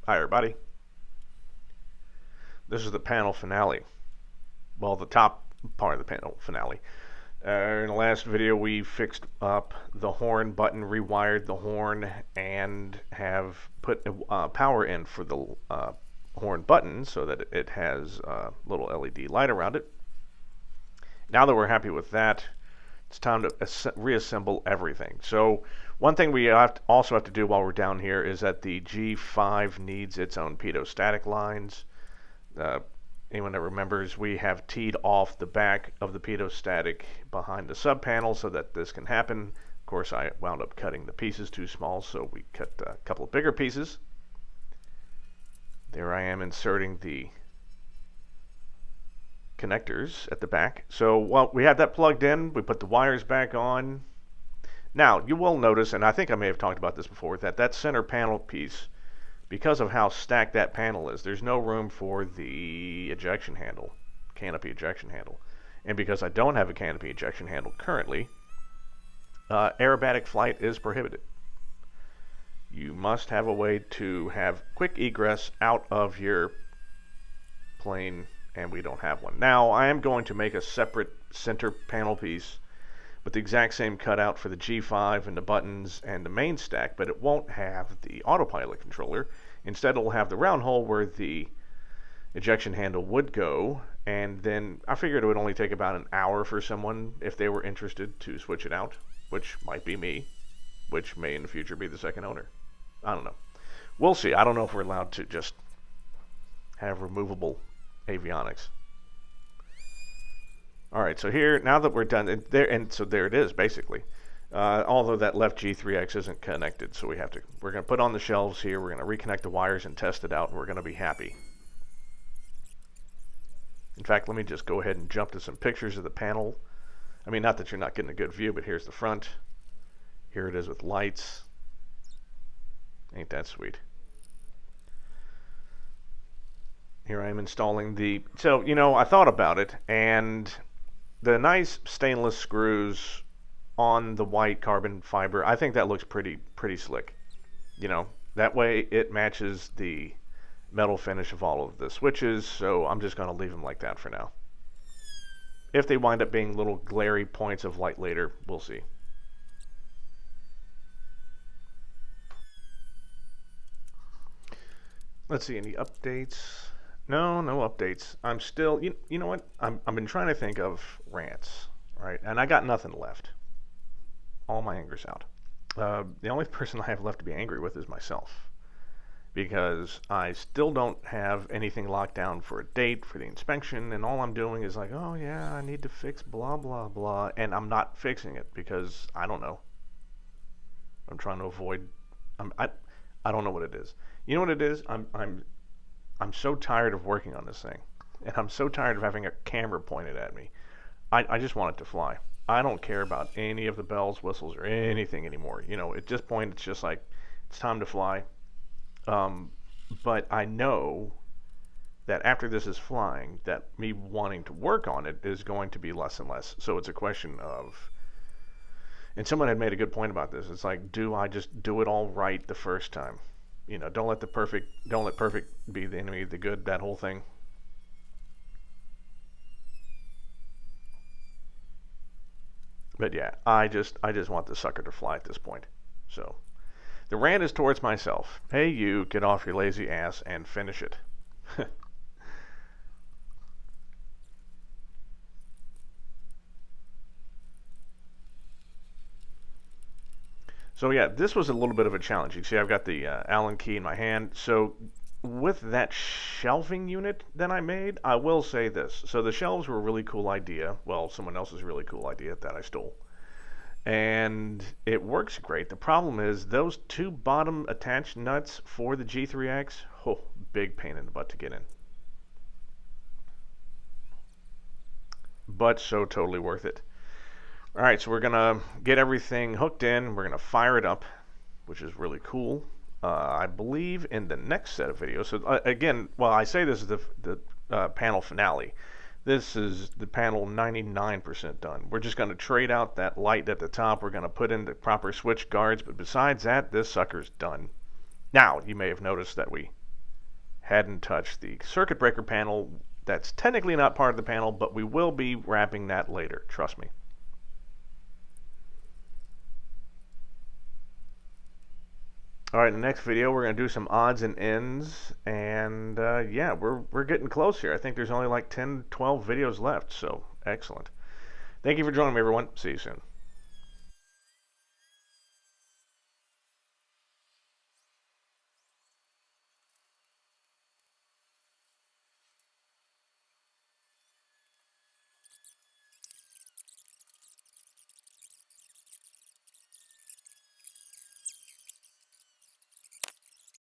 Hi everybody. This is the panel finale. Well, the top part of the panel finale. In the last video we fixed up the horn button, rewired the horn, and have put power in for the horn button so that it has a little LED light around it. Now that we're happy with that, it's time to reassemble everything. So one thing we also have to do while we're down here is that the G5 needs its own pitot-static lines. Anyone that remembers, we have teed off the back of the pitot-static behind the sub panel so that this can happen. Of course, I wound up cutting the pieces too small, so we cut a couple of bigger pieces. There I am inserting the connectors at the back. So while we had that plugged in, we put the wires back on. Now, you will notice, and I think I may have talked about this before, that that center panel piece, because of how stacked that panel is, there's no room for the ejection handle, canopy ejection handle. And because I don't have a canopy ejection handle currently, aerobatic flight is prohibited. You must have a way to have quick egress out of your plane, and we don't have one. Now, I am going to make a separate center panel piece with the exact same cutout for the G5 and the buttons and the main stack, but it won't have the autopilot controller. Instead, it'll have the round hole where the ejection handle would go, and then I figured it would only take about an hour for someone, if they were interested, to switch it out, which might be me, which may in the future be the second owner. I don't know. We'll see. I don't know if we're allowed to just have removable avionics. Alright, so here, now that we're done, and so there it is, basically. Although that left G3X isn't connected, so we're going to put on the shelves here, we're going to reconnect the wires and test it out, and we're going to be happy. In fact, let me just go ahead and jump to some pictures of the panel. I mean, not that you're not getting a good view, but here's the front. Here it is with lights. Ain't that sweet. Here I am installing the... So, you know, I thought about it, and the nice stainless screws on the white carbon fiber, I think that looks pretty slick. You know, that way it matches the metal finish of all of the switches, so I'm just going to leave them like that for now. If they wind up being little glary points of light later, we'll see. Let's see, any updates? No updates. I'm still, you know what? I've been trying to think of rants, right? And I got nothing left. All my anger's out. The only person I have left to be angry with is myself, because I still don't have anything locked down for a date for the inspection, and all I'm doing is like, oh yeah, I need to fix blah blah blah, and I'm not fixing it because I don't know. I'm trying to avoid. I don't know what it is. You know what it is? I'm so tired of working on this thing, and I'm so tired of having a camera pointed at me. I just want it to fly. I don't care about any of the bells, whistles, or anything anymore. You know, at this point, it's just like, it's time to fly. But I know that after this is flying, that me wanting to work on it is going to be less and less. So it's a question of, and someone had made a good point about this. It's like, do I just do it all right the first time? You know, don't let perfect be the enemy of the good, that whole thing. But yeah, I just want the sucker to fly at this point. So the rant is towards myself. Hey you, get off your lazy ass and finish it. So yeah, this was a little bit of a challenge. You can see I've got the Allen key in my hand. So with that shelving unit that I made, I will say this. So the shelves were a really cool idea. Well, someone else's really cool idea that I stole. And it works great. The problem is those two bottom attached nuts for the G3X, oh, big pain in the butt to get in. But so totally worth it. Alright, so we're going to get everything hooked in. We're going to fire it up, which is really cool. I believe in the next set of videos. So again, well, I say this is the panel finale. This is the panel 99% done. We're just going to trade out that light at the top. We're going to put in the proper switch guards. But besides that, this sucker's done. Now, you may have noticed that we hadn't touched the circuit breaker panel. That's technically not part of the panel, but we will be wrapping that later, trust me. Alright, in the next video we're going to do some odds and ends, and yeah, we're getting close here. I think there's only like 10, 12 videos left, so excellent. Thank you for joining me, everyone. See you soon.